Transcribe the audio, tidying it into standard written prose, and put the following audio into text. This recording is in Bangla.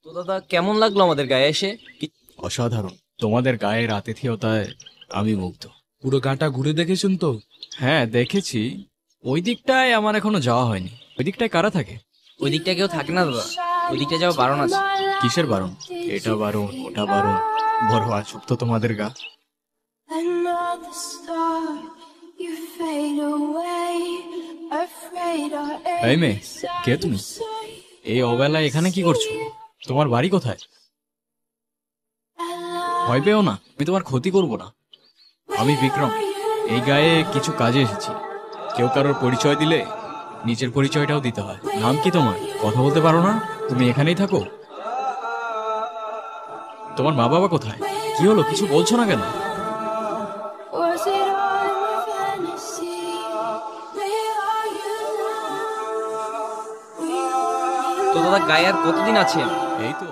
তো দাদা কেমন লাগলো আমাদের গায়ে এসে? অসাধারণ। তোমাদের গায়ের আতিথেয়তায় আমি মুগ্ধ। পুরো গাটা ঘুরে দেখেছেন তো? হ্যাঁ, দেখেছি। ওই দিকটায় আমার এখনো যাওয়া হয়নি। ওই দিকটায় কারা থাকে? ওই দিকটা কেউ থাকে না দাদা, ওই দিকটা যাওয়া বারণ আছে। কিসের বারণ? এটা বারণ, ওটা বারণ। বড় আজব তো তোমাদের গা। Another star, you fade away. Afraid our এই মেয়ে, কে তুমি? এই অবেলায় এখানে কি করছো? তোমার বাড়ি কোথায়? ভয় পেও না, আমি তোমার ক্ষতি করব না। আমি বিক্রম, এই গায়ে কিছু কাজে এসেছি। কেউ কারোর পরিচয় দিলে নিজের পরিচয়টাও দিতে হয়। নাম কি তোমার? কথা বলতে পারো না? তুমি এখানেই থাকো? তোমার মা বাবা কোথায়? কি হলো, কিছু বলছো না কেন? Was it all my fantasy? Where are you now? তো দাদা গায়ে আর কতদিন আছে? এই তো